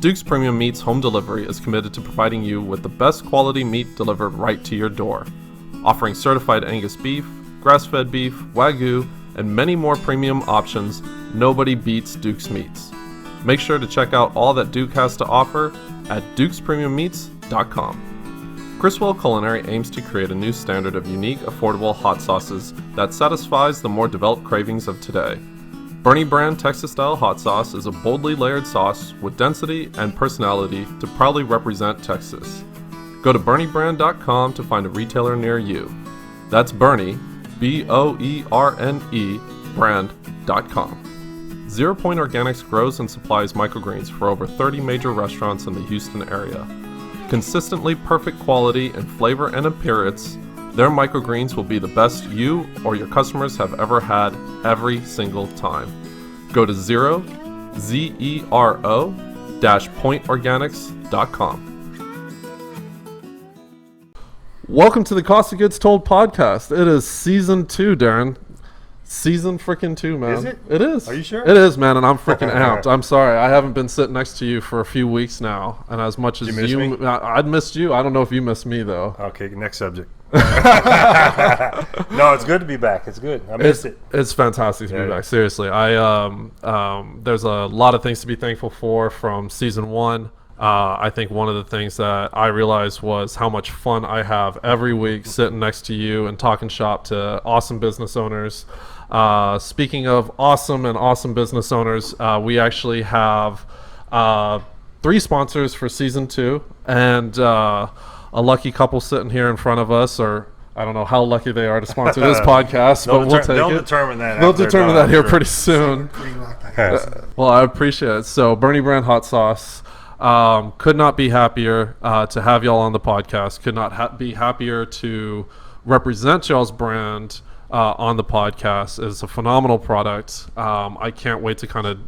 Duke's Premium Meats Home Delivery is committed to providing you with the best quality meat delivered right to your door. Offering certified Angus beef, grass-fed beef, Wagyu, and many more premium options, nobody beats Duke's Meats. Make sure to check out all that Duke has to offer at dukespremiummeats.com. Criswell Culinary aims to create a new standard of unique, affordable hot sauces that satisfies the more developed cravings of today. Boerne brand Texas-style hot sauce is a boldly layered sauce with density and personality to proudly represent Texas. Go to boernebrand.com to find a retailer near you. That's Boerne, B-O-E-R-N-E, brand.com. 0 Point Organics grows and supplies microgreens for over 30 major restaurants in the Houston area. Consistently perfect quality in flavor and appearance, their microgreens will be the best you or your customers have ever had every single time. Go to pointorganics.com. Welcome to the Cost of Goods Told podcast. It is season 2, Darren. Season freaking 2, man. Is it? It is. Are you sure? It is, man, and I'm freaking amped. I'm sorry. I haven't been sitting next to you for a few weeks now, and as much as Did you miss me? I'd missed you. I don't know if you missed me, though. Okay, next subject. No, it's good to be back. It's good. I missed it. It's fantastic to be back. Seriously, there's a lot of things to be thankful for from season 1. I think one of the things that I realized was how much fun I have every week sitting next to you and talking shop to awesome business owners. Speaking of awesome business owners, we actually have 3 sponsors for season 2, and a lucky couple sitting here in front of us, or I don't know how lucky they are to sponsor this podcast, but we'll take it. They'll determine that. They'll determine that here pretty soon. Well, I appreciate it. So, Boerne brand hot sauce. Could not be happier to have y'all on the podcast. Could not be happier to represent y'all's brand on the podcast. It's a phenomenal product. I can't wait to kind of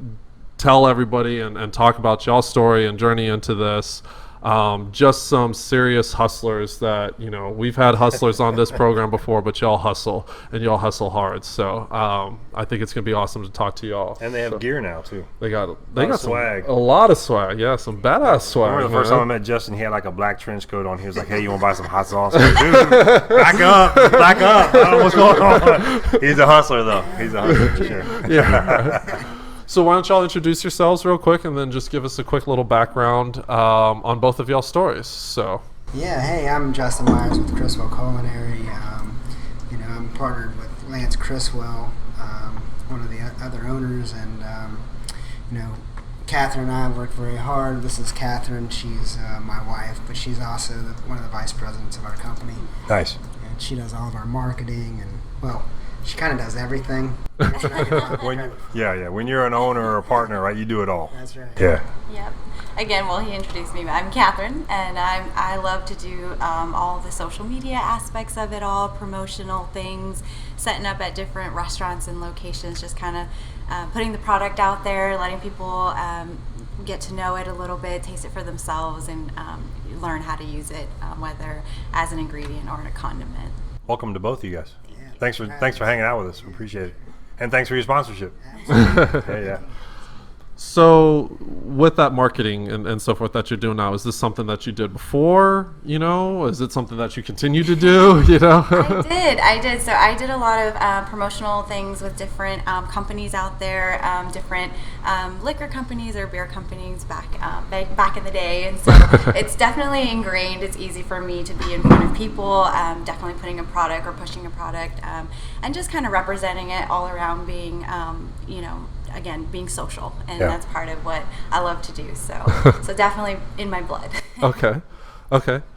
tell everybody and talk about y'all's story and journey into this. Just some serious hustlers that, we've had hustlers on this program before, but y'all hustle, and y'all hustle hard. So I think it's going to be awesome to talk to y'all. And they have gear now, too. They got swag. A lot of swag. Yeah, some badass swag. I remember the first time I met Justin, he had like a black trench coat on. He was like, hey, you want to buy some hot sauce? Like, dude, back up. I don't know what's going on. He's a hustler, though. He's a hustler for sure. Yeah. So why don't y'all introduce yourselves real quick and then just give us a quick little background on both of y'all's stories. So. Yeah, hey, I'm Justin Myers with Criswell Culinary. I'm partnered with Lance Criswell, one of the other owners, and Catherine and I have worked very hard. This is Catherine. She's my wife, but she's also one of the vice presidents of our company. Nice. And she does all of our marketing, and she kind of does everything. When you're an owner or a partner, right, you do it all. That's right. Yeah. Yep. Again, he introduced me. I'm Catherine, and I love to do all the social media aspects of it all, promotional things, setting up at different restaurants and locations, just kind of putting the product out there, letting people get to know it a little bit, taste it for themselves, and learn how to use it, whether as an ingredient or a condiment. Welcome to both of you guys. Thanks for hanging out with us. We appreciate it. And thanks for your sponsorship. Yeah. So with that marketing and so forth that you're doing now, is this something that you did before, Is it something that you continue to do, I did. So I did a lot of promotional things with different companies out there, different liquor companies or beer companies back in the day. And so it's definitely ingrained. It's easy for me to be in front of people, definitely putting a product or pushing a product, and just kind of representing it all around being, again, being social, and that's part of what I love to do. So definitely in my blood. Okay.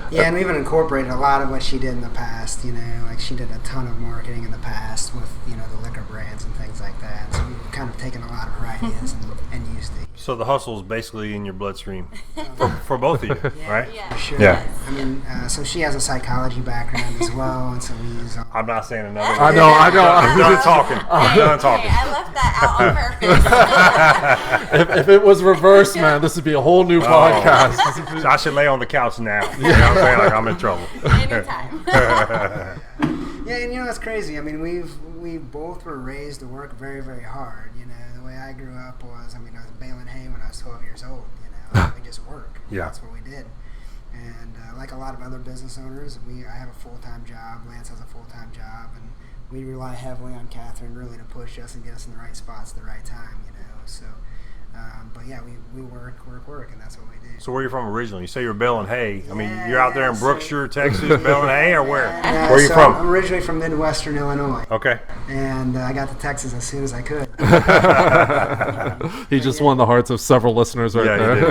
Yeah, and we even incorporated a lot of what she did in the past. Like she did a ton of marketing in the past with the liquor brands and things like that. So we've kind of taken a lot of her ideas and used it. So the hustle is basically in your bloodstream for both of you, right? Yeah, for sure. Yeah. I mean, so she has a psychology background as well, and so we use. I'm not saying another. I know. I'm done talking. I'm done talking. I left that out on purpose. If it was reversed, man, this would be a whole new podcast. So I should lay on the couch now. You know what I'm saying? Like I'm in trouble. Anytime. Yeah, and it's crazy. I mean, we both were raised to work very, very hard. The way I grew up was, I was baling hay when I was 12 years old. We just work. Yeah. That's what we did. And like a lot of other business owners, I have a full-time job. Lance has a full-time job, and we rely heavily on Catherine really to push us and get us in the right spots at the right time, So, but yeah, we work, and that's what we do. So where are you from originally? You say you're baling hay. I mean, Yeah, you're out there in Brookshire, Texas, baling hay, or where? Yeah, Where are you so from? I'm originally from Midwestern Illinois. Okay. And I got to Texas as soon as I could. He just won the hearts of several listeners right there. He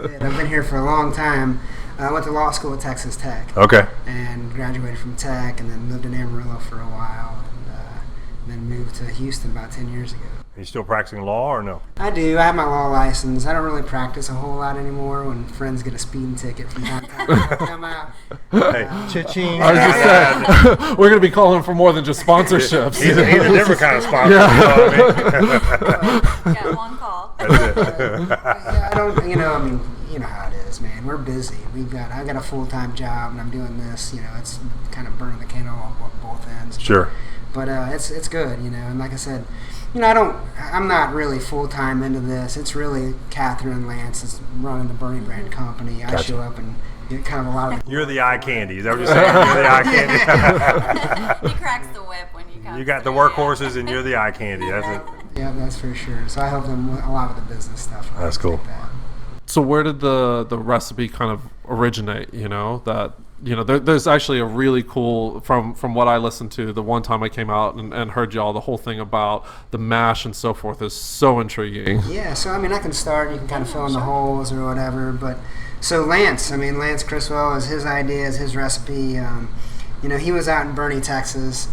did. I've been here for a long time. I went to law school at Texas Tech. Okay. And graduated from Tech, and then lived in Amarillo for a while, and then moved to Houston about 10 years ago. Are you still practicing law or no? I do. I have my law license. I don't really practice a whole lot anymore. When friends get a speeding ticket from time to time, I come out. Hey, cha-ching. I was just saying, we're going to be calling for more than just sponsorships. He's a different kind of sponsor. Yeah. You know what I mean? Yeah, one call. Yeah, I don't. I mean, you know how it is, man. We're busy. I got a full-time job, and I'm doing this. It's kind of burning the candle on both ends. Sure. But it's good, And like I said, I'm not really full-time into this. It's really Catherine and Lance is running the Boerne brand company. I show up and get kind of a lot of. You're the eye candy. Is that what you're saying? You're the eye candy. He cracks the whip when you come. You got the workhorses and you're the eye candy. That's it. Yeah, that's for sure. So I help them with a lot of the business stuff. That's cool. Like that. So where did the recipe kind of originate? There's actually a really cool, from what I listened to the one time I came out and heard y'all, the whole thing about the mash and so forth is so intriguing. Yeah, so I can start. You can kind of fill in the holes or whatever. But so Lance Criswell is his idea, is his recipe. He was out in Boerne, Texas.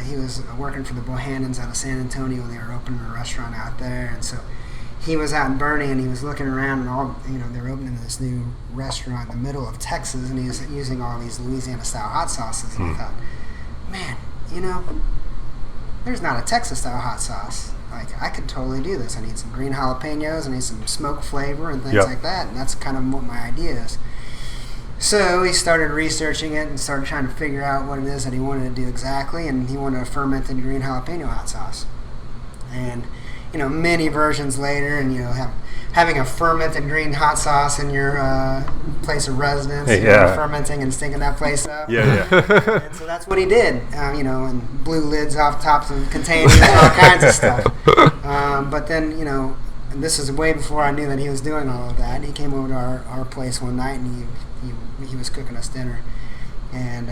He was working for the Bohannons out of San Antonio. They were opening a restaurant out there, and so he was out in Boerne and he was looking around and they were opening this new restaurant in the middle of Texas, and he was using all these Louisiana-style hot sauces. And I thought, man, there's not a Texas-style hot sauce. Like, I could totally do this. I need some green jalapenos, I need some smoke flavor and things like that, and that's kind of what my idea is. So he started researching it and started trying to figure out what it is that he wanted to do exactly, and he wanted a fermented green jalapeno hot sauce. And many versions later, and having a fermented green hot sauce in your place of residence, fermenting and stinking that place up. Yeah. And so that's what he did, and blew lids off tops of containers and all kinds of stuff. But then, and this is way before I knew that he was doing all of that. He came over to our place one night, and he was cooking us dinner, and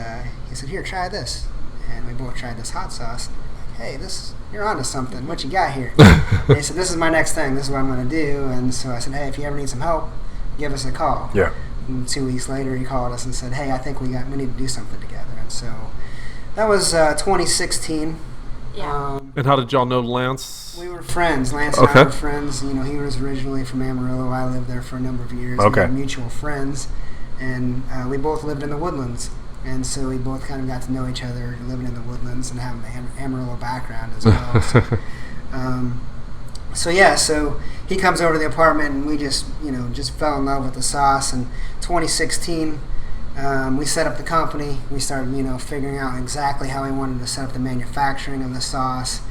he said, "Here, try this." And we both tried this hot sauce. Hey, you're onto something. What you got here? And he said, "This is my next thing. This is what I'm going to do." And so I said, "Hey, if you ever need some help, give us a call." Yeah. And 2 weeks later, he called us and said, "Hey, I think we need to do something together." And so that was 2016. Yeah. And how did y'all know Lance? We were friends. Lance and I were friends. He was originally from Amarillo. I lived there for a number of years. Okay. We were mutual friends, and we both lived in the Woodlands. And so we both kind of got to know each other living in the Woodlands and having an Amarillo background as well. So he comes over to the apartment, and we just fell in love with the sauce. And 2016, we set up the company. We started, figuring out exactly how we wanted to set up the manufacturing of the sauce.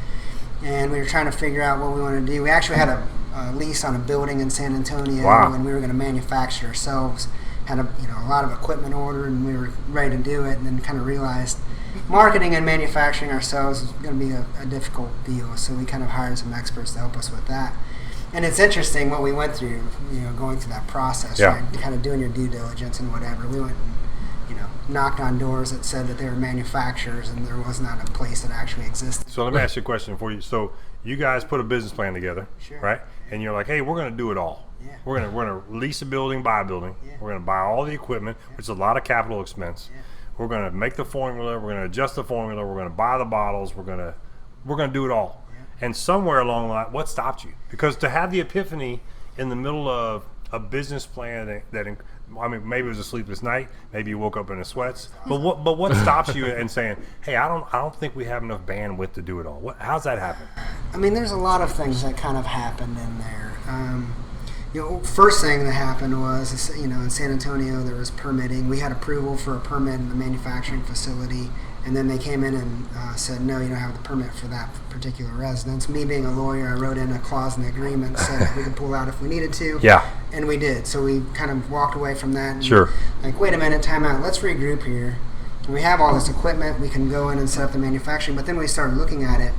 And we were trying to figure out what we wanted to do. We actually had a lease on a building in San Antonio, and we were going to manufacture ourselves. Had a lot of equipment ordered, and we were ready to do it, and then kind of realized marketing and manufacturing ourselves was going to be a difficult deal. So we kind of hired some experts to help us with that. And it's interesting what we went through, going through that process, right? Kind of doing your due diligence and whatever. We went and, knocked on doors that said that they were manufacturers, and there was not a place that actually existed. So let me ask you a question for you. So you guys put a business plan together, right? And you're like, hey, we're going to do it all. Yeah. We're gonna lease a building, buy a building. Yeah. We're gonna buy all the equipment, which is a lot of capital expense. Yeah. We're gonna make the formula. We're gonna adjust the formula. We're gonna buy the bottles. We're gonna do it all. Yeah. And somewhere along the line, what stopped you? Because to have the epiphany in the middle of a business plan maybe it was a sleepless night. Maybe you woke up in the sweats. But what stops you in saying, hey, I don't think we have enough bandwidth to do it all? How's that happen? There's a lot of things that kind of happened in there. First thing that happened was, in San Antonio there was permitting. We had approval for a permit in the manufacturing facility, And then they came in and said, no, you don't have the permit for that particular residence. Me being a lawyer, I wrote in a clause in the agreement said that we could pull out if we needed to. Yeah. And we did. So we kind of walked away from that. And Sure. Like, wait a minute, time out. Let's regroup here. We have all this equipment. We can go in and set up the manufacturing. But then we started looking at it.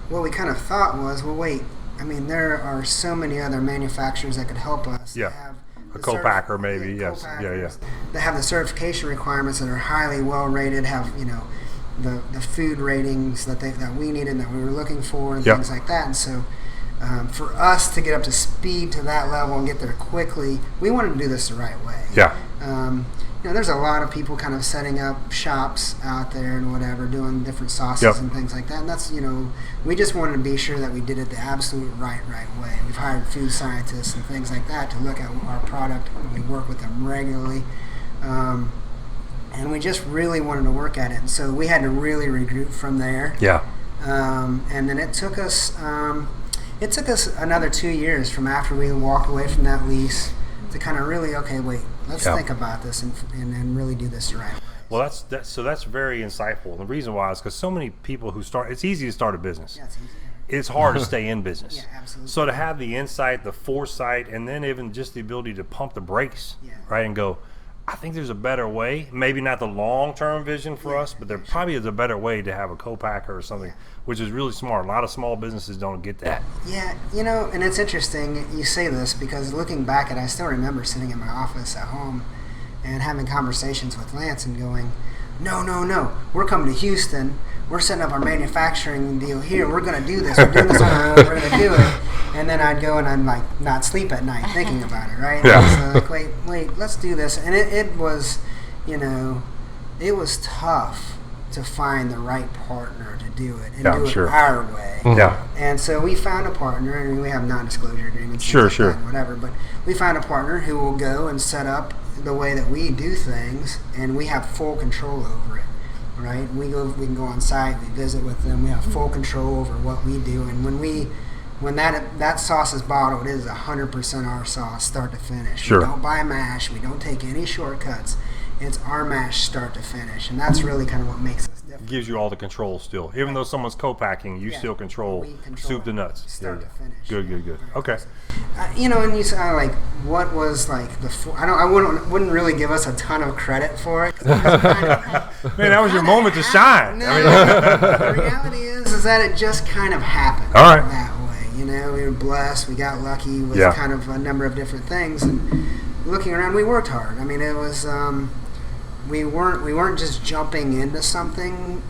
What we kind of thought was, well, wait. I mean, there are so many other manufacturers that could help us. Yeah. Have A co-packer, maybe. Yes. Yeah. They have the certification requirements that are highly well rated. Have the food ratings that we needed and that we were looking for and things like that. And so, for us to get up to speed to that level and get there quickly, we wanted to do this the right way. Yeah. There's a lot of people kind of setting up shops out there and whatever, doing different sauces and things like that. And that's, we just wanted to be sure that we did it the absolute right way. We've hired food scientists and things like that to look at our product. We work with them regularly. And we just really wanted to work at it. And so we had to really regroup from there. Yeah. And then it took us another 2 years from after we walked away from that lease to kind of really, let's think about this and really do this the right way. Well, that's very insightful. And the reason why is because so many people who start, it's easy to start a business. Yeah, it's easy. It's hard to stay in business. Yeah, absolutely. So to have the insight, the foresight, and then even just the ability to pump the brakes, right, and go, I think there's a better way. Maybe not the long-term vision for us, but there probably is a better way to have a co-packer or something, which is really smart. A lot of small businesses don't get that. Yeah, and it's interesting you say this because looking back at it, I still remember sitting in my office at home and having conversations with Lance and going, no, we're coming to Houston. We're setting up our manufacturing deal here. We're going to do this. We're doing this on our own. We're going to do it. And then I'd go and I'd not sleep at night thinking about it, right? Yeah. So wait, let's do this. And it was, it was tough to find the right partner to do it and do it our way. Yeah. And so we found a partner, and we have non-disclosure agreements. Sure. That, whatever. But we found a partner who will go and set up the way that we do things, and we have full control over it. Right? We can go on site, we visit with them, we have full control over what we do, and when that sauce is bottled, it is 100% our sauce, start to finish. Sure. We don't buy mash, we don't take any shortcuts. It's our mash start to finish, and that's really kind of what makes us different. Gives you all the control still. Even though someone's co-packing, you still control soup to nuts. Start to finish. Good. Okay. And you say what was I wouldn't really give us a ton of credit for it. Man, that was your moment to shine. No, the reality is that it just kind of happened. All right. That way. We were blessed. We got lucky with kind of a number of different things. And looking around, we worked hard. I mean, it was. We weren't just jumping into something.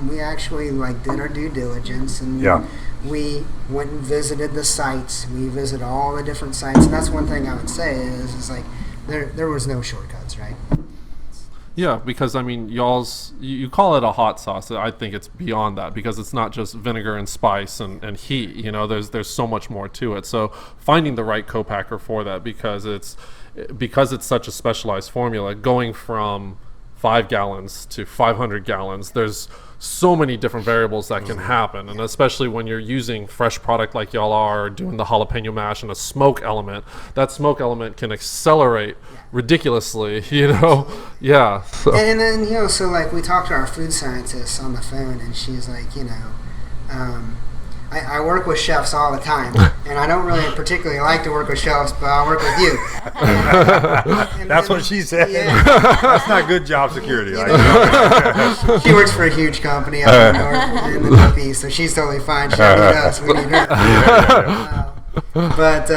We actually did our due diligence, and we went and visited the sites. We visited all the different sites, and that's one thing I would say is there was no shortcuts, right? Yeah, because I mean, you call it a hot sauce. I think it's beyond that because it's not just vinegar and spice and heat. There's so much more to it. So finding the right co-packer for that because it's such a specialized formula, going from 5 gallons to 500 gallons, there's so many different variables that can happen. And especially when you're using fresh product like y'all are, doing the jalapeno mash and a smoke element, that smoke element can accelerate ridiculously, Yeah. So. And then, so we talked to our food scientist on the phone, and she's like, I work with chefs all the time, and I don't really particularly like to work with chefs, but I'll work with you. That's what she said. Yeah. That's not good job security. She works for a huge company up in the Northeast, so she's totally fine. She don't need us. We need her. But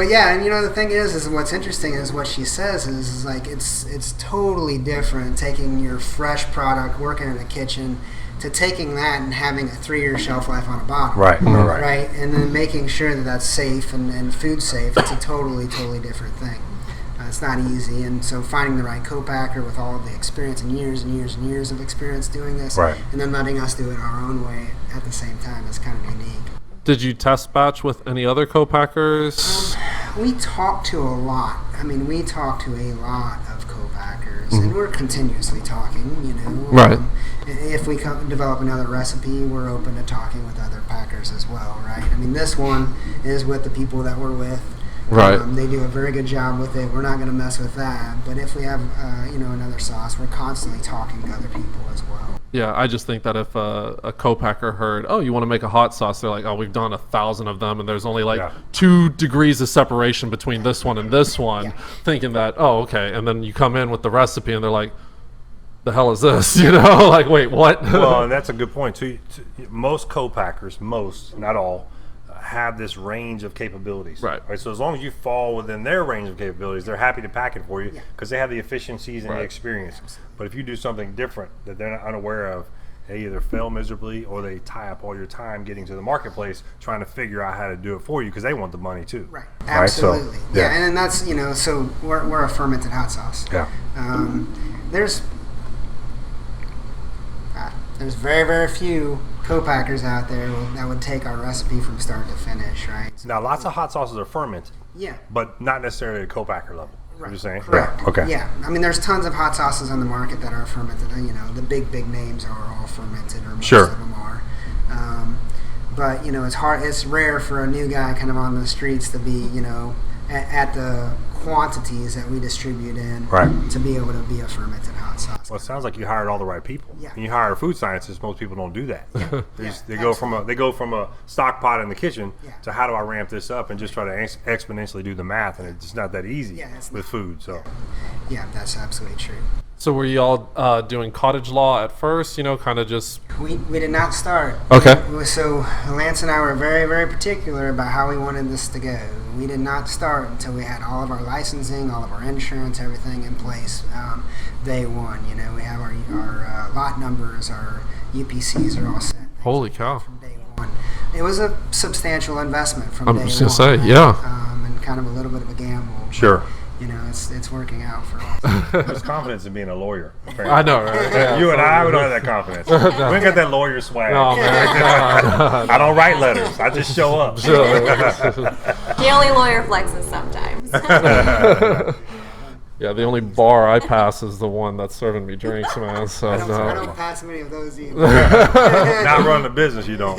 yeah, and the thing is what's interesting is what she says is it's totally different taking your fresh product, working in the kitchen, to taking that and having a 3-year shelf life on a bottle. Right. And then making sure that that's safe and food safe. It's a totally different thing. It's not easy, and so finding the right co-packer with all of the experience and years of experience doing this, and then letting us do it our own way at the same time is kind of unique. Did you test batch with any other co-packers? We talked to a lot. We talked to a lot of co-packers, and we're continuously talking, Right. If we develop another recipe, we're open to talking with other packers as well, right? This one is with the people that we're with. Right. They do a very good job with it. We're not going to mess with that. But if we have, another sauce, we're constantly talking to other people as well. Yeah, I just think that if a co-packer heard, oh, you want to make a hot sauce, they're like, oh, we've done 1,000 of them, and there's only like 2 degrees of separation between this one and this one, thinking that, oh, okay, and then you come in with the recipe, and they're like, the hell is this? Like, wait, what? Well, and that's a good point too. Most co-packers, not all, have this range of capabilities. Right. So as long as you fall within their range of capabilities, they're happy to pack it for you because they have the efficiencies and the experience. But if you do something different that they're not unaware of, they either fail miserably or they tie up all your time getting to the marketplace trying to figure out how to do it for you because they want the money too. Right. Absolutely. So, and then that's, so we're a fermented hot sauce. Yeah. There's very, very few co-packers out there that would take our recipe from start to finish, right? Now, lots of hot sauces are fermented. Yeah. But not necessarily at a co-packer level. Right. You're saying? Correct. Yeah. Okay. Yeah. I mean, there's tons of hot sauces on the market that are fermented. The big names are all fermented, or most of them are. But, it's rare for a new guy kind of on the streets to be, at the quantities that we distribute in to be able to be a fermented hot sauce. Well, it sounds like you hired all the right people. Yeah. When you hire food scientists, most people don't do that. They go from a stock pot in the kitchen to how do I ramp this up and just try to exponentially do the math, and it's just not that easy with food. So yeah, that's absolutely true. So were you all doing cottage law at first, kind of just... We did not start. Okay. So Lance and I were very, very particular about how we wanted this to go. We did not start until we had all of our licensing, all of our insurance, everything in place day one. We have our lot numbers, our UPCs are all set. Holy cow. From day one. It was a substantial investment from day one. I'm just going to say, yeah. And kind of a little bit of a gamble. Sure. It's working out for us. There's confidence in being a lawyer. Apparently. I know, right? Yeah, you and I, we don't have that confidence. We ain't got that lawyer swag. No, man. I don't write letters. I just show up. The only lawyer flexes sometimes. Yeah, the only bar I pass is the one that's serving me drinks, man. So I don't pass many of those either. Not running a business, you don't.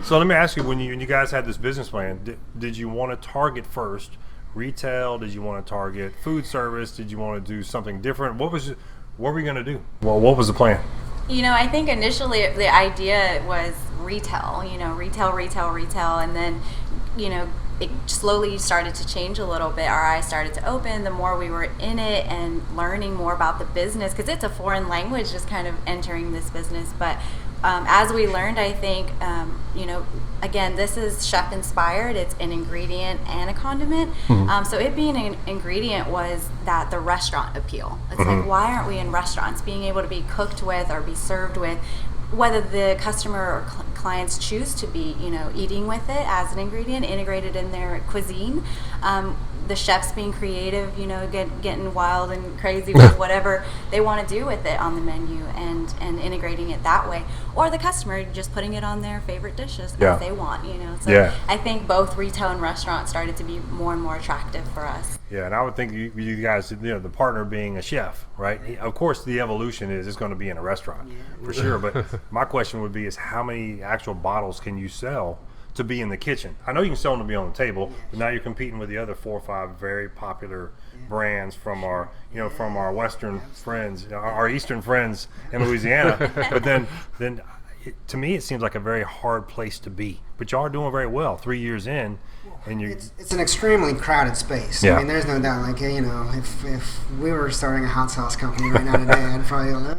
So let me ask you, when you guys had this business plan, did you want to target first retail? Did you want to target food service? Did you want to do something different? What were we going to do? Well, what was the plan? I think initially the idea was retail, retail, and then, it slowly started to change a little bit. Our eyes started to open the more we were in it and learning more about the business, because it's a foreign language just kind of entering this business. But as we learned, I think, again, this is chef inspired. It's an ingredient and a condiment. So it being an ingredient was that the restaurant appeal. It's like, why aren't we in restaurants? Being able to be cooked with or be served with, whether the customer or clients choose to be, eating with it as an ingredient, integrated in their cuisine. The chefs being creative, getting wild and crazy with whatever they want to do with it on the menu and integrating it that way. Or the customer just putting it on their favorite dishes as they want, So I think both retail and restaurant started to be more and more attractive for us. Yeah, and I would think you guys, the partner being a chef, right? Of course, the evolution is it's going to be in a restaurant for sure. But my question would be is how many actual bottles can you sell to be in the kitchen? I know you can sell them to be on the table, but now you're competing with the other 4 or 5 very popular brands from our, from our Western friends, our Eastern friends in Louisiana. But then to me, it seems like a very hard place to be. But y'all are doing very well 3 years in. And it's an extremely crowded space. Yeah. I mean, there's no doubt. Like, if we were starting a hot sauce company right now today, I'd probably.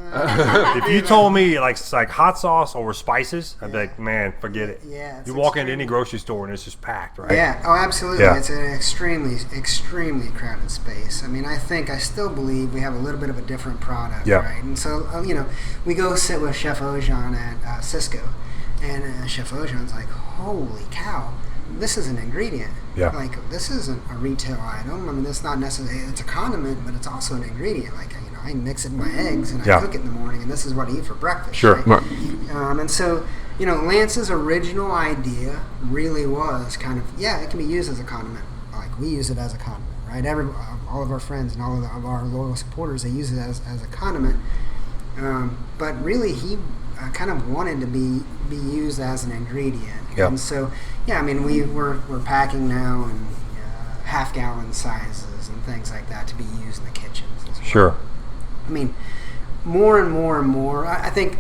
If you told me like hot sauce or spices, I'd be like, man, forget it. Yeah. You walk into any grocery store and it's just packed, right? Yeah. Oh, absolutely. Yeah. It's an extremely crowded space. I mean, I still believe we have a little bit of a different product, right? And so, we go sit with Chef Ojan at Cisco, and Chef Ojan's like, holy cow. This is an ingredient. Yeah. Like, this isn't a retail item. I mean, it's not necessarily, it's a condiment, but it's also an ingredient. Like, I mix it in my eggs and I cook it in the morning, and this is what I eat for breakfast. Sure. Right? And so, Lance's original idea really was kind of, it can be used as a condiment. Like, we use it as a condiment, right? All of our friends and all of our loyal supporters, they use it as a condiment. But really, he kind of wanted to be used as an ingredient. Yeah. And so, we're packing now and half-gallon sizes and things like that to be used in the kitchens as well. Sure. I mean, more and more and more. I think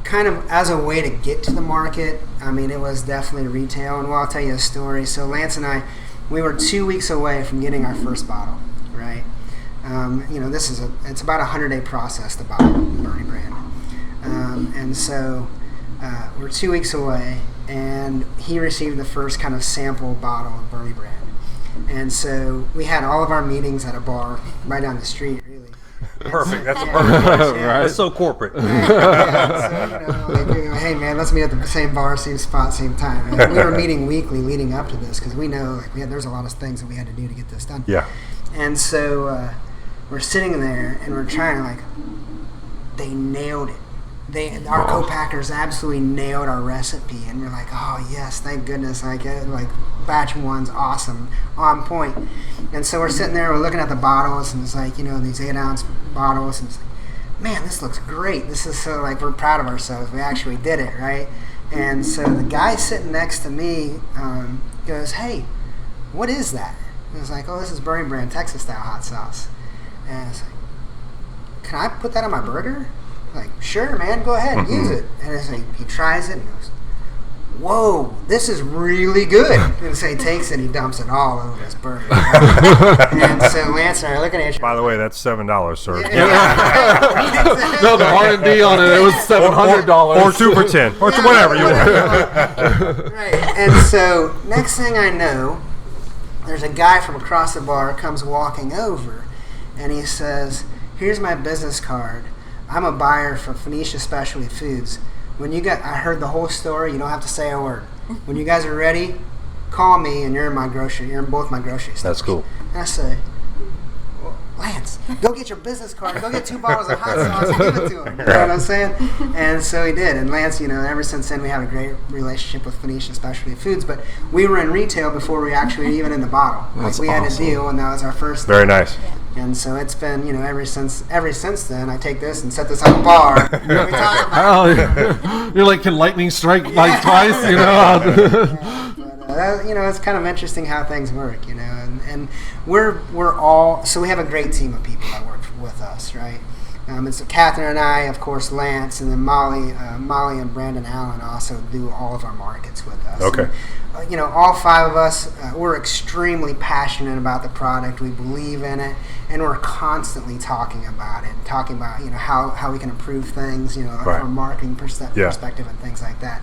kind of as a way to get to the market, I mean, it was definitely retail. And well, I'll tell you a story. So Lance and I, we were 2 weeks away from getting our first bottle, right? It's about a 100-day process to bottle Boerne brand. And so we're 2 weeks away, and he received the first kind of sample bottle of Boerne brand. And so we had all of our meetings at a bar right down the street, really. Perfect. That's a perfect place. Right. That's so corporate. Hey man, let's meet at the same bar, same spot, same time. And we were meeting weekly leading up to this because we know there's a lot of things that we had to do to get this done. Yeah. And so we're sitting there and we're trying they nailed it. Our co-packers absolutely nailed our recipe, and we're like, oh yes, thank goodness! Batch one's awesome, on point. And so we're sitting there, we're looking at the bottles, and it's like, these 8-ounce bottles, and it's like, man, this looks great. This is so we're proud of ourselves. We actually did it, right? And so the guy sitting next to me goes, hey, what is that? And I was like, oh, this is Boerne brand Texas style hot sauce. And I was like, can I put that on my burger? Like, sure, man, go ahead and use it. And it's like, he tries it and goes, whoa, this is really good. And so he takes it and he dumps it all over his burger. And so Lance and I are looking at each other. By the way, that's $7, sir. Yeah. No, the R&D on it was $700. Or 2 for 10. Or whatever you want. Right. And so next thing I know, there's a guy from across the bar comes walking over, and he says, here's my business card. I'm a buyer for Phoenicia Specialty Foods. I heard the whole story. You don't have to say a word. When you guys are ready, call me, and you're in both my grocery stores. That's cool. And I say, well, Lance, go get your business card. Go get 2 bottles of hot sauce and give it to him. You know what I'm saying? And so he did. And Lance, ever since then, we have a great relationship with Phoenicia Specialty Foods. But we were in retail before we actually were even in the bottle. That's we had a awesome. deal, and that was our first. Very nice. And so it's been, ever since then, I take this and set this on the bar. And we talk about You're like, can lightning strike twice? It's kind of interesting how things work, and we're all, so we have a great team of people that work with us, right? It's Catherine and I, of course, Lance, and then Molly and Brandon Allen also do all of our markets with us. Okay. And, all 5 of us, we're extremely passionate about the product. We believe in it, and we're constantly talking about it, how we can improve things, from a marketing perspective and things like that.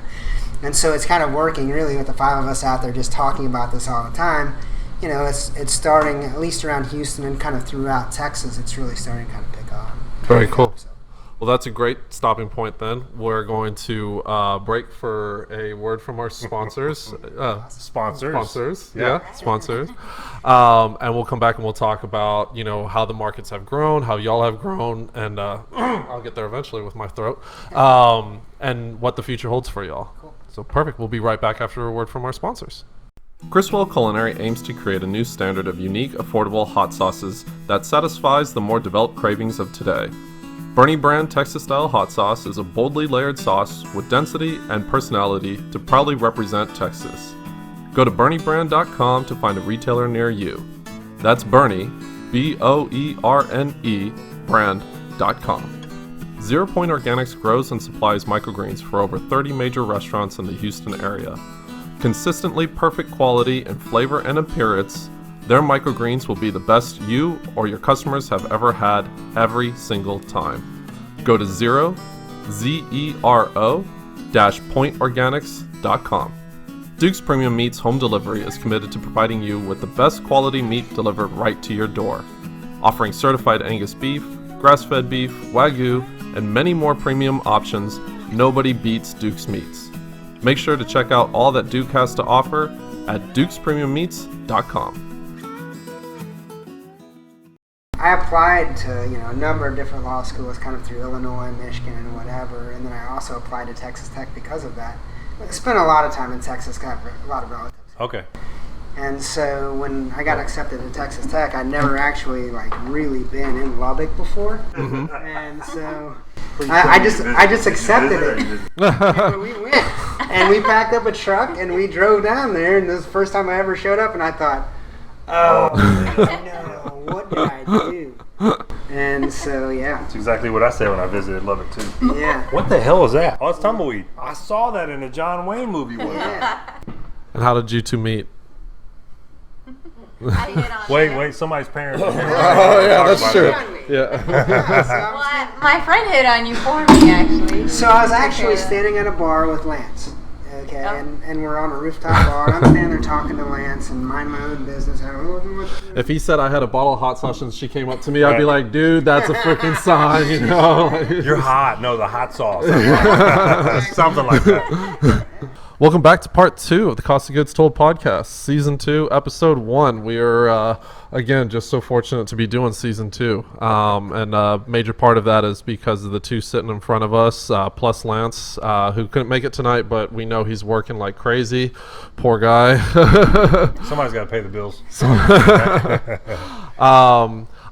And so it's kind of working really with the 5 of us out there just talking about this all the time. It's starting, at least around Houston and kind of throughout Texas, it's really starting to kind of pick up. Very cool. Well, that's a great stopping point then. We're going to break for a word from our sponsors. Sponsors. Yeah, sponsors. And we'll come back and we'll talk about, how the markets have grown, how y'all have grown, and I'll get there eventually with my throat, and what the future holds for y'all. Cool. So perfect. We'll be right back after a word from our sponsors. Criswell Culinary aims to create a new standard of unique, affordable hot sauces that satisfies the more developed cravings of today. Boerne brand Texas-style hot sauce is a boldly layered sauce with density and personality to proudly represent Texas. Go to BoerneBrand.com to find a retailer near you. That's Boerne, Boerne, brand.com. 0 Point Organics grows and supplies microgreens for over 30 major restaurants in the Houston area. Consistently perfect quality in flavor and appearance, their microgreens will be the best you or your customers have ever had every single time. Go to pointorganics.com. Duke's Premium Meats Home Delivery is committed to providing you with the best quality meat delivered right to your door. Offering certified Angus beef, grass-fed beef, Wagyu, and many more premium options, nobody beats Duke's Meats. Make sure to check out all that Duke has to offer at dukespremiummeats.com. I applied to a number of different law schools, kind of through Illinois, Michigan, and whatever, and then I also applied to Texas Tech because of that. I spent a lot of time in Texas, got a lot of relatives. Okay. And so when I got accepted to Texas Tech, I'd never actually really been in Lubbock before, and so I just accepted it. And we went, and we packed up a truck and we drove down there, and this was the first time I ever showed up, and I thought, Oh, no, what did I do? And so, yeah. That's exactly what I said when I visited Lubbock, too. Yeah. What the hell is that? Oh, it's tumbleweed. I saw that in a John Wayne movie one time. Yeah. And how did you two meet? I hit on Wait, somebody's parents. Oh, yeah, that's true. Yeah. Well, my friend hit on you for me, actually. So I was actually standing at a bar with Lance. Okay, and we're on a rooftop bar. And I'm standing there talking to Lance and mind my own business. If he said I had a bottle of hot sauce and she came up to me, I'd be like, dude, that's a freaking sign, you know? You're hot. No, the hot sauce. Something like that. Welcome back to part 2 of the Cost of Goods Told podcast, season 2, episode 1. We are, again, just so fortunate to be doing season 2. And a major part of that is because of the two sitting in front of us, plus Lance, who couldn't make it tonight, but we know he's working like crazy. Poor guy. Somebody's got to pay the bills.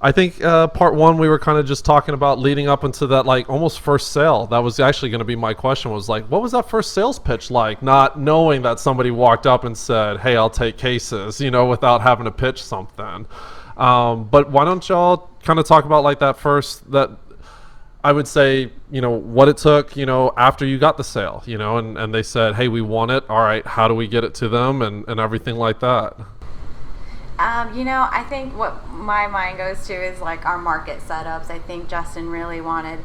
I think part 1 we were kind of just talking about leading up into that like almost first sale. That was actually going to be my question, was like, what was that first sales pitch like? Not knowing that somebody walked up and said, hey, I'll take cases, you know, without having to pitch something. But why don't y'all kind of talk about like that first, that I would say, you know, what it took, you know, after you got the sale, you know, and they said, hey, we want it. All right, how do we get it to them and everything like that? You know, I think what my mind goes to is like our market setups. I think Justin really wanted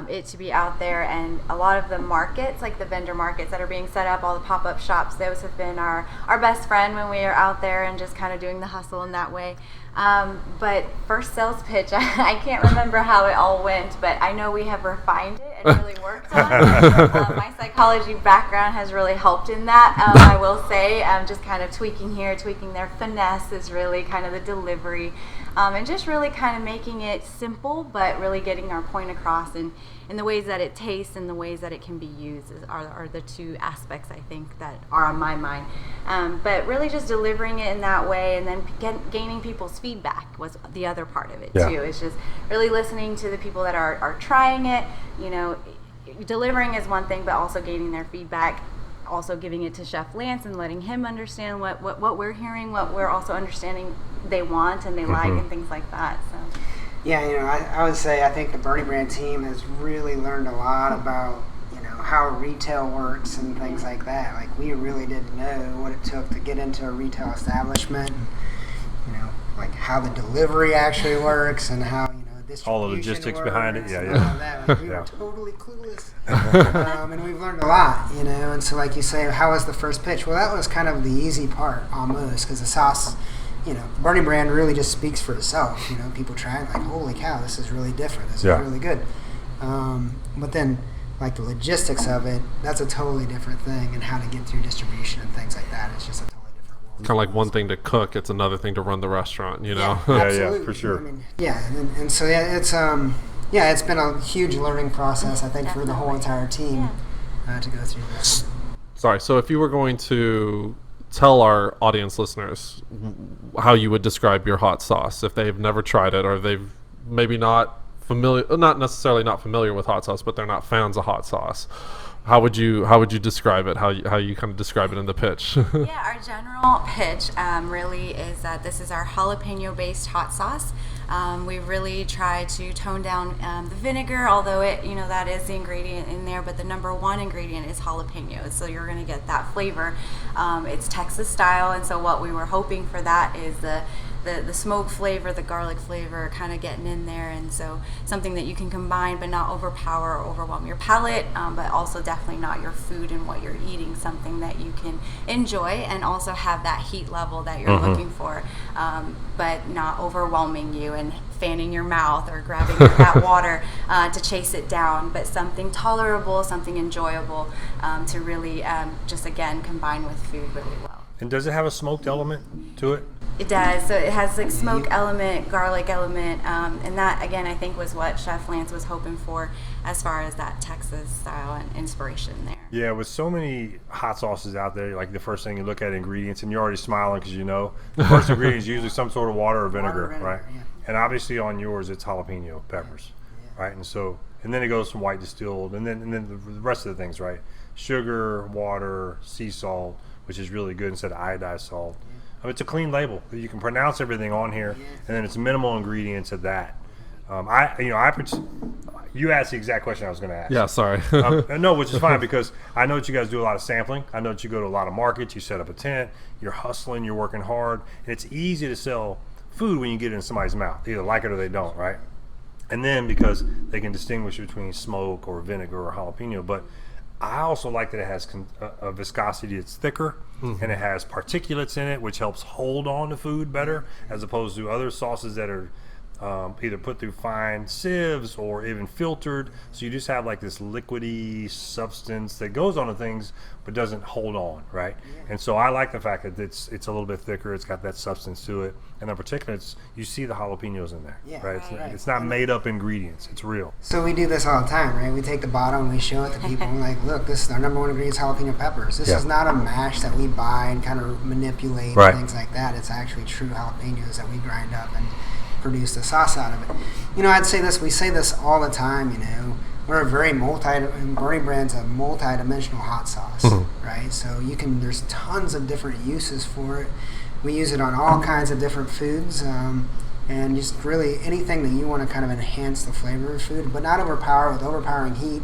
it to be out there, and a lot of the markets, like the vendor markets that are being set up, all the pop-up shops, those have been our best friend when we are out there and just kind of doing the hustle in that way. But first sales pitch, I can't remember how it all went, but I know we have refined it and really worked on it. My psychology background has really helped in that, I will say. Just kind of tweaking here, tweaking there. Finesse is really kind of the delivery, and just really kind of making it simple, but really getting our point across in the ways that it tastes and the ways that it can be used are the two aspects, I think, that are on my mind. But really just delivering it in that way, and then gaining people's feedback was the other part of it too. It's just really listening to the people that are trying it. You know, delivering is one thing, but also gaining their feedback, also giving it to Chef Lance and letting him understand what we're hearing, what we're also understanding they want and they like, and things like that. So. Yeah, you know, I would say I think the Boerne brand team has really learned a lot about, you know, how retail works and things like that. Like, we really didn't know what it took to get into a retail establishment, and, you know, like how the delivery actually works and how, you know, distribution all the logistics behind it. and all of that. Like, we were totally clueless, and we've learned a lot, you know. And so, like you say, how was the first pitch? Well, that was kind of the easy part almost, because the sauce, you know, Boerne brand really just speaks for itself. You know, people try it like, holy cow, this is really different. This is really good. But then, like the logistics of it, that's a totally different thing, and how to get through distribution and things like that is just a totally different world. Kind of like one thing to cook, it's another thing to run the restaurant, you know? Yeah, absolutely. Yeah, for sure. I mean, and so it's been a huge learning process, I think, for the whole entire team to go through this. Sorry, so if you were going to tell our audience listeners how you would describe your hot sauce if they've never tried it, or they've maybe not necessarily not familiar with hot sauce, but they're not fans of hot sauce, how would you describe it? How you kind of describe it in the pitch? Yeah, our general pitch really is that this is our jalapeno-based hot sauce. We really try to tone down the vinegar, although it, you know, that is the ingredient in there, but the number one ingredient is jalapenos, so you're going to get that flavor. It's Texas style, and so what we were hoping for that is the smoke flavor, the garlic flavor kind of getting in there, and so something that you can combine but not overpower or overwhelm your palate, but also definitely not your food and what you're eating, something that you can enjoy and also have that heat level that you're looking for, but not overwhelming you and fanning your mouth or grabbing that water to chase it down, but something tolerable, something enjoyable, to really just again combine with food really well. And does it have a smoked element to it? It does. So it has like smoke element, garlic element, and that again I think was what Chef Lance was hoping for as far as that Texas style and inspiration there. Yeah, with so many hot sauces out there, like the first thing you look at ingredients, and you're already smiling because you know the first ingredient is usually some sort of water or vinegar, right? Yeah. And obviously on yours it's jalapeno peppers, right? And then it goes from white distilled, and then the rest of the things, right? Sugar, water, sea salt, which is really good instead of iodized salt. It's a clean label. You can pronounce everything on here, and then it's minimal ingredients at that. You asked the exact question I was going to ask. Yeah, sorry. No, which is fine because I know that you guys do a lot of sampling. I know that you go to a lot of markets. You set up a tent. You're hustling. You're working hard. And it's easy to sell food when you get it in somebody's mouth. They either like it or they don't, right? And then because they can distinguish between smoke or vinegar or jalapeno. But I also like that it has a viscosity that's thicker, and it has particulates in it, which helps hold on to food better, as opposed to other sauces that are either put through fine sieves or even filtered. So you just have like this liquidy substance that goes onto things but doesn't hold on, right? And so I like the fact that it's a little bit thicker. It's got that substance to it, and the particulates, you see the jalapenos in there, right? It's not made up ingredients. It's real. So we do this all the time, right? We take the bottle and we show it to people and we're like, look, this is our number one ingredient, jalapeno peppers. This is not a mash that we buy and kind of manipulate and things like that. It's actually true jalapenos that we grind up and produce the sauce out of it. I'd say this, we say this all the time, we're a very Boerne brand's a multi-dimensional hot sauce, right? So there's tons of different uses for it. We use it on all kinds of different foods, and just really anything that you want to kind of enhance the flavor of food, but not overpower with overpowering heat.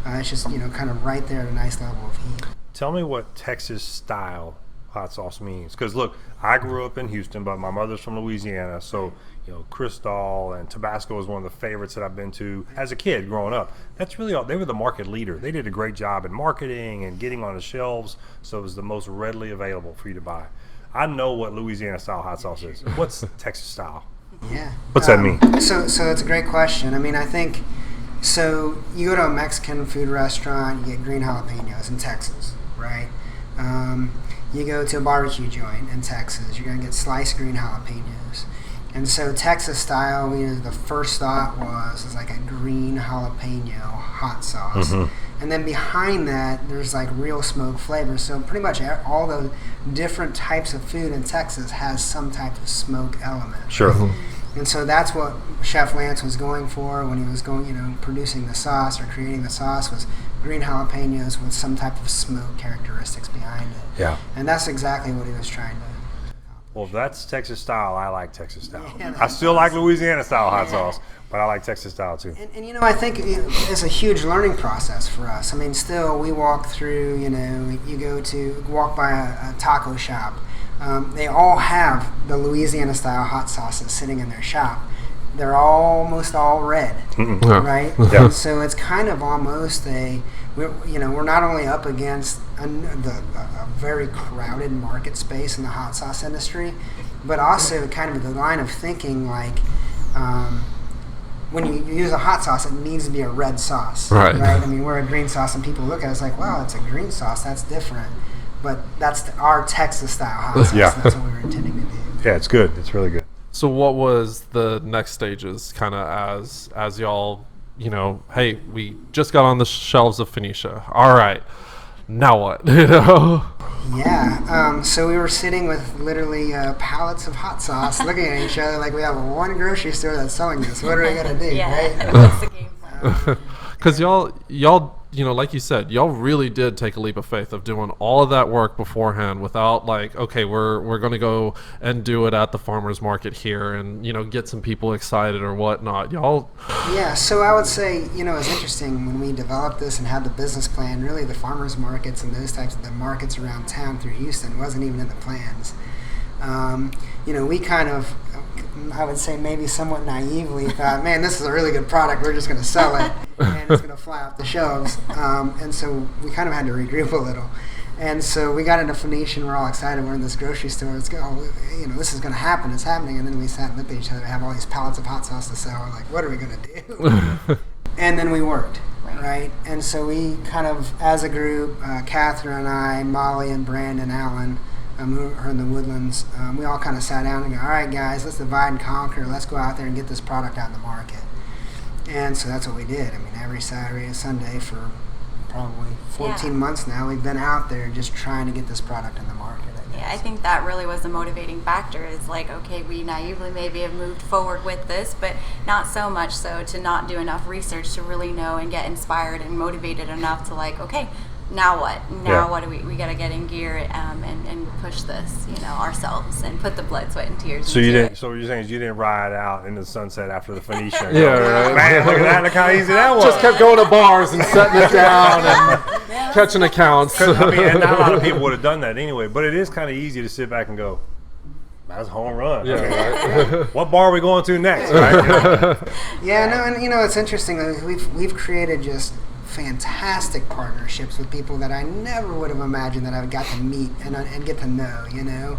It's just, kind of right there at a nice level of heat. Tell me what Texas style hot sauce means. Because look, I grew up in Houston, but my mother's from Louisiana, so Cristal and Tabasco was one of the favorites that I've been to as a kid growing up. That's really all. They were the market leader. They did a great job in marketing and getting on the shelves, so it was the most readily available for you to buy. I know what Louisiana style hot sauce is. What's Texas style? Yeah. What's that mean? So it's a great question. I think, so you go to a Mexican food restaurant, you get green jalapenos in Texas, right? You go to a barbecue joint in Texas, you're going to get sliced green jalapenos. And so Texas style, the first thought was like a green jalapeno hot sauce. And then behind that, there's like real smoke flavor. So pretty much all the different types of food in Texas has some type of smoke element. Sure. And so that's what Chef Lance was going for when he was producing the sauce or creating the sauce, was green jalapenos with some type of smoke characteristics behind it. Yeah. And that's exactly what he was trying to. Well, if that's Texas style, I like Texas style. I still like Louisiana style hot sauce, but I like Texas style too. And I think it's a huge learning process for us. Still we walk through, you walk by a taco shop. They all have the Louisiana style hot sauces sitting in their shop. They're almost all red, right? Yeah. And so it's kind of almost we're not only up against a very crowded market space in the hot sauce industry, but also kind of the line of thinking like, when you use a hot sauce, it needs to be a red sauce, right? We're a green sauce, and people look at us like, wow, it's a green sauce, that's different. But that's our Texas style hot sauce. Yeah. That's what we were intending to do. Yeah, it's good. It's really good. So what was the next stages, kind of as y'all, hey, we just got on the shelves of Phoenicia. All right, now what? Yeah. So we were sitting with literally pallets of hot sauce, looking at each other like we have one grocery store that's selling this. What are we gonna do, right? What's the game plan? Because y'all, like you said, y'all really did take a leap of faith of doing all of that work beforehand without like, okay, we're going to go and do it at the farmer's market here and, get some people excited or whatnot. Y'all. Yeah, so I would say, it's interesting when we developed this and had the business plan, really the farmer's markets and those types of the markets around town through Houston wasn't even in the plans. We kind of, I would say maybe somewhat naively thought, man, this is a really good product. We're just going to sell it, and it's going to fly off the shelves. And so we kind of had to regroup a little. And so we got into Phoenician. We're all excited. We're in this grocery store. This is going to happen. It's happening. And then we sat and looked at each other. We have all these pallets of hot sauce to sell. We're like, what are we going to do? And then we worked, right? And so we kind of, as a group, Catherine and I, Molly and Brandon, Allen, who are in the Woodlands, we all kind of sat down and go, all right, guys, let's divide and conquer. Let's go out there and get this product out in the market. And so that's what we did. Every Saturday and Sunday for probably 14 months now, we've been out there just trying to get this product in the market. I think that really was the motivating factor, is like, okay, we naively maybe have moved forward with this, but not so much so to not do enough research to really know and get inspired and motivated enough to like, okay, now what? Now what do we got to get in gear and push this, ourselves and put the blood, sweat, and tears. So into you didn't. it. So what you're saying is you didn't ride out in the sunset after the Phoenician. Yeah, right. Man, look at that! Look how easy that was. Just kept going to bars and setting it down and catching accounts. I mean, and not a lot of people would have done that anyway. But it is kind of easy to sit back and go, "That's a home run." Yeah, right. What bar are we going to next? Right? Yeah, no, and it's interesting. We've created just fantastic partnerships with people that I never would have imagined that I would got to meet and get to know.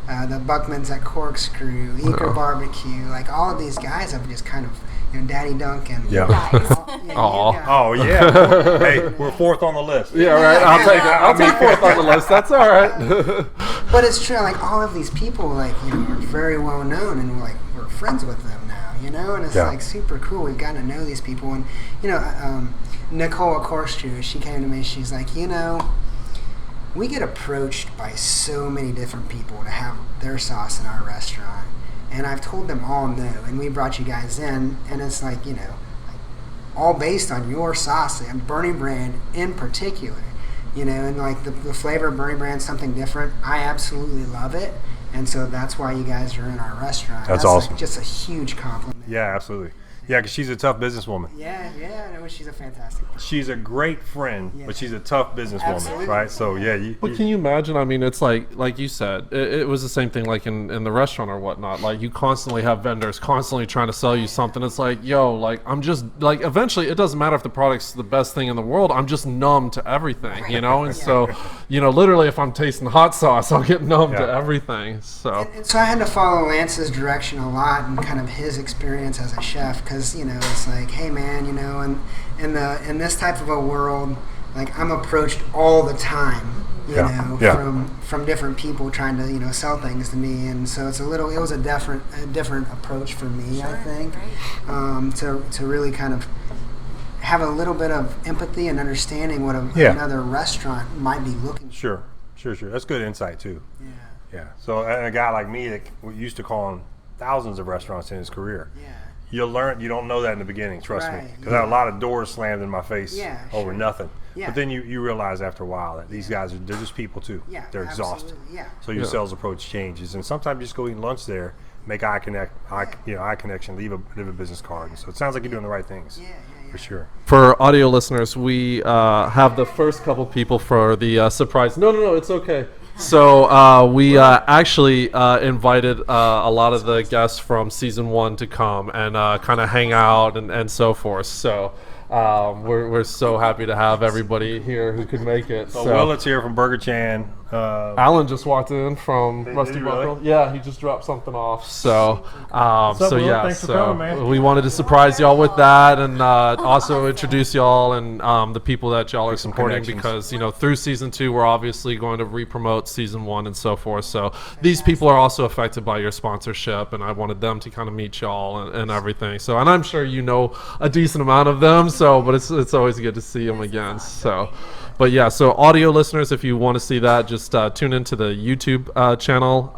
The Buckmans at Corkscrew, Eager Barbecue, like all of these guys have just kind of, Daddy Duncan. Yeah. Oh yeah. Hey, we're fourth on the list. Yeah, right. I'll take it. I'll take fourth on the list. That's all right. But it's true. Like all of these people, are very well known, and we're friends with them now. And it's like super cool. We've gotten to know these people, and Nicole at Corkscrew, she came to me. She's like, we get approached by so many different people to have their sauce in our restaurant. And I've told them all no, and we brought you guys in, and it's like, all based on your sauce, and Boerne brand in particular, and like the flavor of Boerne brand is something different. I absolutely love it, and so that's why you guys are in our restaurant. That's awesome. Like just a huge compliment. Yeah, absolutely. Yeah, because she's a tough businesswoman. Yeah, no, she's a fantastic person. She's a great friend, but she's a tough businesswoman, Absolutely. right? So yeah, But can you imagine? I mean, it's like you said, it was the same thing like in the restaurant or whatnot. Like you constantly have vendors constantly trying to sell you something. It's like, I'm just like, eventually it doesn't matter if the product's the best thing in the world. I'm just numb to everything, And so, literally if I'm tasting hot sauce, I'll get numb to everything. So. And so I had to follow Lance's direction a lot and kind of his experience as a chef, because it's like, hey man, in this type of a world, like I'm approached all the time, from different people trying to sell things to me, and so it was a different approach for me, I think, to really kind of have a little bit of empathy and understanding what another restaurant might be looking for. Sure. That's good insight too. Yeah. So and a guy like me that used to call on thousands of restaurants in his career. Yeah. You'll learn. You don't know that in the beginning. Trust me, Right, because I had a lot of doors slammed in my face over sure. nothing. Yeah. But then you realize after a while that these guys they're just people too. Yeah, They're exhausted. absolutely, yeah. So your sales approach changes, and sometimes you just go eat lunch there, make eye connection, leave a business card. And so it sounds like you're doing the right things. Yeah. For sure. For audio listeners, we have the first couple people for the surprise. No, it's okay. So we actually invited a lot of the guests from season 1 to come and kind of hang out and so forth. So we're so happy to have everybody here who could make it. So Willet's here from Burger Chan. Alan just walked in from Rusty Buckle. Really? Yeah, he just dropped something off. So Thanks for coming, man. we wanted to surprise y'all with that, and also introduce y'all and the people that y'all are supporting, because through season 2 we're obviously going to re-promote season 1 and so forth. So these people are also affected by your sponsorship, and I wanted them to kind of meet y'all and everything. So, and I'm sure a decent amount of them. So, but it's always good to see them again. So. But yeah, so audio listeners, if you want to see that, just tune into the YouTube channel.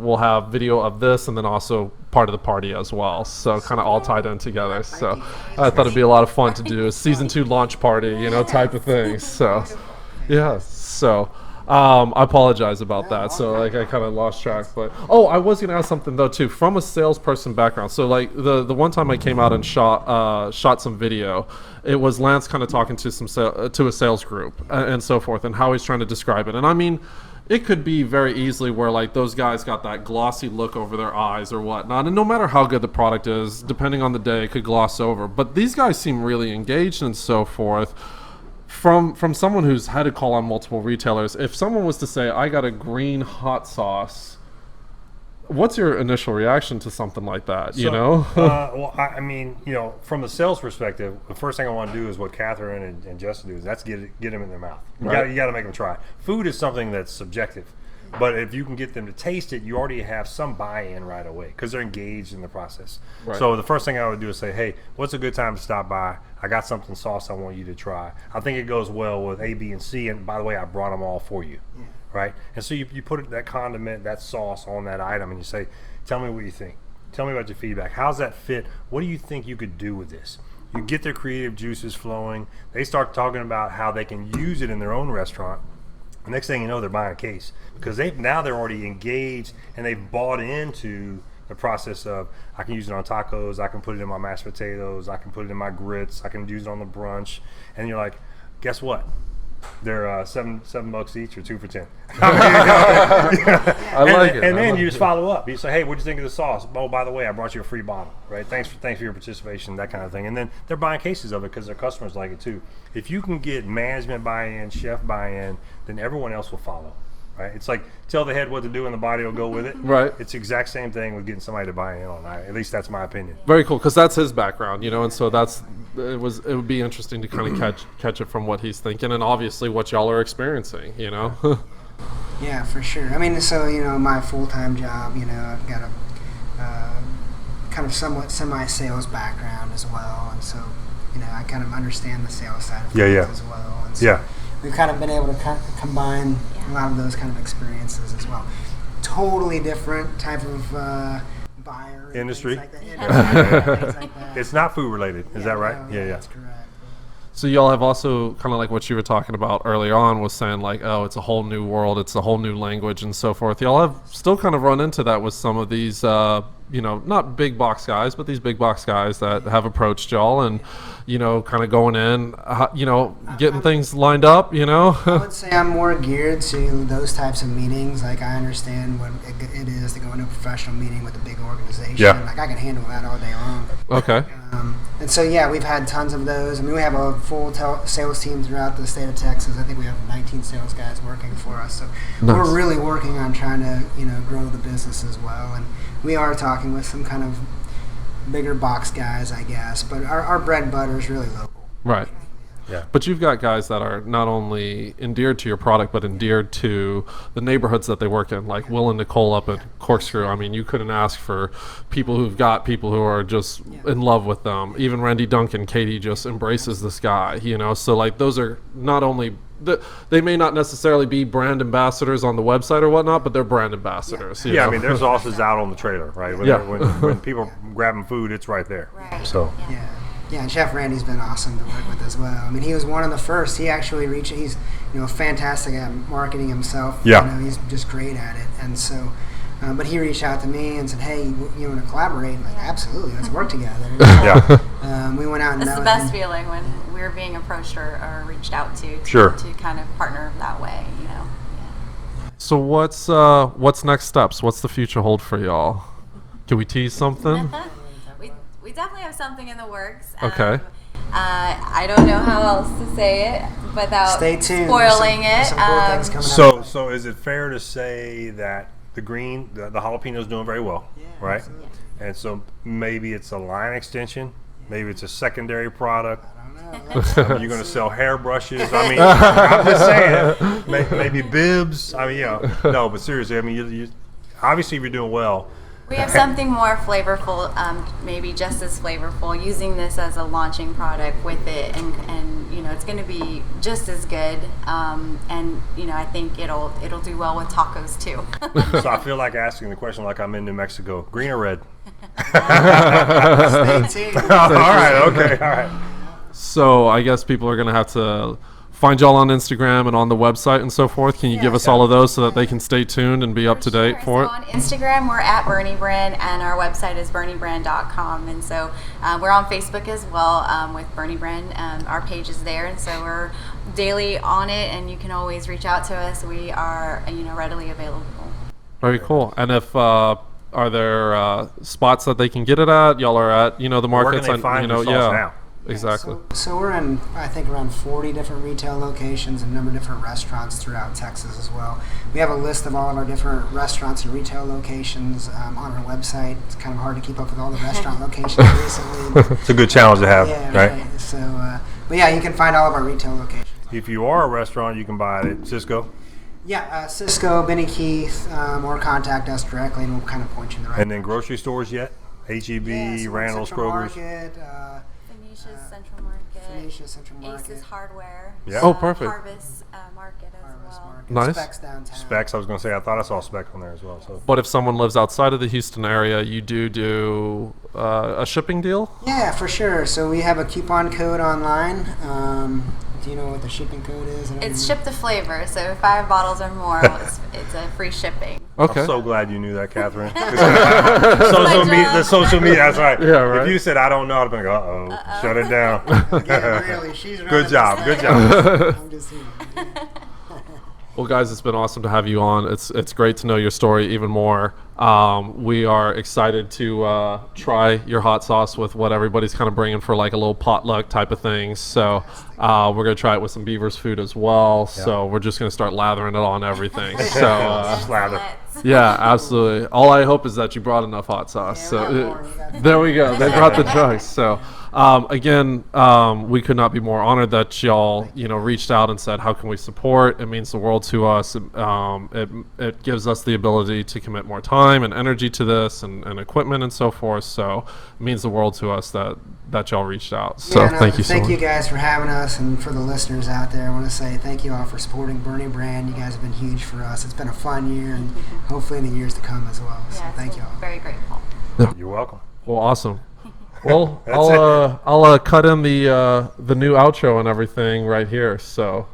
We'll have video of this, and then also part of the party as well. So kind of all tied in together. So I thought it'd be a lot of fun to do a season 2 launch party, type of thing. So yeah, so. I apologize about that. So I kind of lost track, but I was gonna ask something though too, from a salesperson background. So like the one time I came out and shot some video, it was Lance kind of talking to to a sales group and so forth, and how he's trying to describe it. And I mean, it could be very easily where like those guys got that glossy look over their eyes or whatnot, and no matter how good the product is, depending on the day, it could gloss over. But these guys seem really engaged and so forth. From someone who's had to call on multiple retailers, if someone was to say, I got a green hot sauce, what's your initial reaction to something like that, well, I mean, from the sales perspective, the first thing I want to do is what Catherine and Justin do, is that's get them in their mouth. You got to make them try. Food is something that's subjective. But if you can get them to taste it, you already have some buy-in right away because they're engaged in the process. Right. So the first thing I would do is say, hey, what's a good time to stop by? I got something sauce I want you to try. I think it goes well with A, B, and C. And by the way, I brought them all for you. Yeah. Right? And so you put that condiment, that sauce on that item, and you say, tell me what you think. Tell me about your feedback. How's that fit? What do you think you could do with this? You get their creative juices flowing. They start talking about how they can use it in their own restaurant. The next thing you know, they're buying a case because they're already engaged and they've bought into the process of, I can use it on tacos, I can put it in my mashed potatoes, I can put it in my grits, I can use it on the brunch. And you're like, guess what? They're $7 each or 2 for $10. I like it. And then you just follow up. You say, hey, what'd you think of the sauce? Oh, by the way, I brought you a free bottle, right? Thanks for your participation, that kind of thing. And then they're buying cases of it because their customers like it too. If you can get management buy-in, chef buy-in, then everyone else will follow, right? It's like tell the head what to do and the body will go with it. Right. It's the exact same thing with getting somebody to buy in on it. At least that's my opinion. Very cool, because that's his background, and so it would be interesting to kind of catch it from what he's thinking, and obviously what y'all are experiencing, Yeah, for sure. I mean, so my full-time job, I've got a kind of somewhat semi-sales background as well, and so I kind of understand the sales side of things as well. And so we've kind of been able to combine a lot of those kind of experiences as well. Totally different type of buyer industry. Things like that. It's not food related, is that right? No, that's correct. So y'all have also kind of like what you were talking about earlier on was saying like, oh, it's a whole new world, it's a whole new language and so forth. Y'all have still kind of run into that with some of these, not big box guys, but these big box guys that have approached y'all and, kind of going in, getting things lined up, I would say I'm more geared to those types of meetings. Like I understand what it is to go into a professional meeting with a big organization. Yeah. Like I can handle that all day long. Okay. And so, we've had tons of those. I mean, we have a full sales team throughout the state of Texas. I think we have 19 sales guys working for us. So we're really working on trying to, grow the business as well. And we are talking with some kind of bigger box guys, I guess. But our bread and butter is really local. Right. Yeah. But you've got guys that are not only endeared to your product, but endeared to the neighborhoods that they work in, like Will and Nicole up at Corkscrew. I mean, you couldn't ask for people who are just in love with them. Even Randy Duncan, Katie just embraces this guy, So, like, those are not only... They may not necessarily be brand ambassadors on the website or whatnot, but they're brand ambassadors. Yeah, I mean, their sauce is out on the trailer, right? When people are grabbing food, it's right there. Right. So... Yeah, and Chef Randy's been awesome to work with as well. I mean, he was one of the first. He actually he's fantastic at marketing himself. Yeah. He's just great at it. And so, but he reached out to me and said, hey, you want to collaborate? I'm like, absolutely, let's work together. We went out and That's the best feeling when we're being approached or reached out to kind of partner that way, Yeah. So what's next steps? What's the future hold for y'all? Can we tease something? We definitely have something in the works. Okay. I don't know how else to say it without Stay tuned. Spoiling There's it. some cool things coming up. So is it fair to say that the jalapeno's doing very well, right? Absolutely. And so maybe it's a line extension, maybe it's a secondary product. I don't know. You're going to sell hairbrushes. I mean, I'm just saying, maybe bibs. I mean, no, but seriously, I mean, you obviously if you're doing well. We have something more flavorful, maybe just as flavorful, using this as a launching product with it, and it's going to be just as good, and I think it'll do well with tacos too. So I feel like asking the question like I'm in New Mexico: green or red? Stay tuned. All right, okay, all right. So I guess people are going to have to find y'all on Instagram and on the website and so forth. Can you give us all of those so that they can stay tuned and be up to date for it? On Instagram, we're at Boerne Brand, and our website is boernebrand.com. And so we're on Facebook as well with Boerne Brand. Our page is there, and so we're daily on it, and you can always reach out to us. We are readily available. Very cool. And if are there spots that they can get it at? Y'all are at the markets. Where can they find the sauce now? Exactly. So we're in, I think, around 40 different retail locations and a number of different restaurants throughout Texas as well. We have a list of all of our different restaurants and retail locations on our website. It's kind of hard to keep up with all the restaurant locations recently. It's a good challenge to have, Yeah, right? So, but yeah, you can find all of our retail locations. If you are a restaurant, you can buy it at Cisco. Yeah, Cisco, Benny Keith, or contact us directly, and we'll kind of point you in the right. And then grocery stores yet? H-E-B, Yeah, so Randall's, Central Kroger's. Market, Phoenicia's Central Market. Phoenicia Central Market. Aces Hardware. Yeah. Oh, perfect. Harvest Market as Harvest well. Market. Nice. Specs downtown. Specs. I was going to say. I thought I saw Spec on there as well. So. But if someone lives outside of the Houston area, you do a shipping deal? Yeah, for sure. So we have a coupon code online. Do you know what the shipping code is? It's Ship the Flavor, so 5 bottles or more, it's a free shipping. Okay. I'm so glad you knew that, Catherine. The social media. That's right. Yeah, right. If you said I don't know, I'd be like, uh-oh, shut it down. Yeah, really. She's Good running job. this Good thing. job. I'm just here. Well, guys, it's been awesome to have you on. It's great to know your story even more. We are excited to try your hot sauce with what everybody's kind of bringing for like a little potluck type of thing. So we're going to try it with some Beaver's food as well. So we're just going to start lathering it on everything. So Slather. yeah, absolutely. All I hope is that you brought enough hot sauce. Yeah, So we got more. We got there we go. They brought the jugs. So again, we could not be more honored that y'all, reached out and said, how can we support? It means the world to us. It gives us the ability to commit more time and energy to this and equipment and so forth. So it means the world to us that y'all reached out. So Yeah, no, thank you so thank much. you guys for having us, and for the listeners out there, I want to say thank you all for supporting Boerne Brand. You guys have been huge for us. It's been a fun year, and hopefully in the years to come as well. So Yeah, thank you all. Very grateful. You're welcome. Well, awesome. Well, That's I'll cut in the new outro and everything right here. So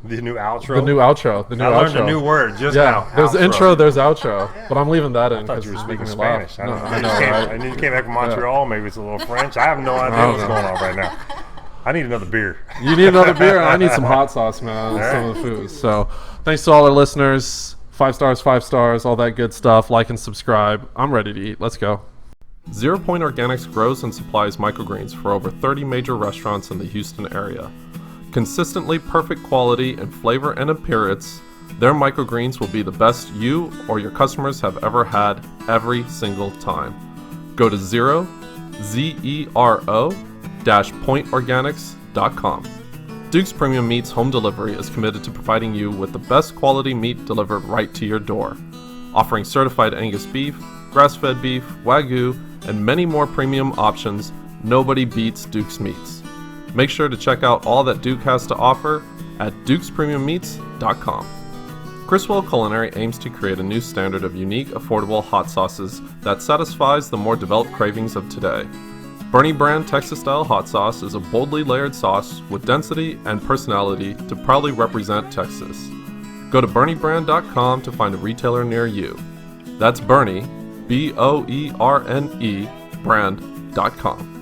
The new outro. the new outro. I learned a new word just now. Yeah, there's Outro. intro, there's outro, but I'm leaving that in I thought because you were it's speaking making me laugh. Spanish. No, I I know, I right? knew you came back from Montreal. Maybe it's a little French. I have no idea don't what's know. going on right now. I need another beer. You need another beer, and I need some hot sauce, man. And some of the food. So, thanks to all our listeners. 5 stars, all that good stuff. Like and subscribe. I'm ready to eat. Let's go. 0 Point Organics grows and supplies microgreens for over 30 major restaurants in the Houston area. Consistently perfect quality in flavor and appearance, their microgreens will be the best you or your customers have ever had every single time. Go to pointorganics.com. Duke's Premium Meats Home Delivery is committed to providing you with the best quality meat delivered right to your door, offering certified Angus beef, grass-fed beef, Wagyu, and many more premium options. Nobody beats Duke's Meats. Make sure to check out all that Duke has to offer at dukespremiummeats.com. Criswell Culinary aims to create a new standard of unique, affordable hot sauces that satisfies the more developed cravings of today. Boerne Brand Texas-style hot sauce is a boldly layered sauce with density and personality to proudly represent Texas. Go to BoerneBrand.com to find a retailer near you. That's Boerne, Boerne, brand.com.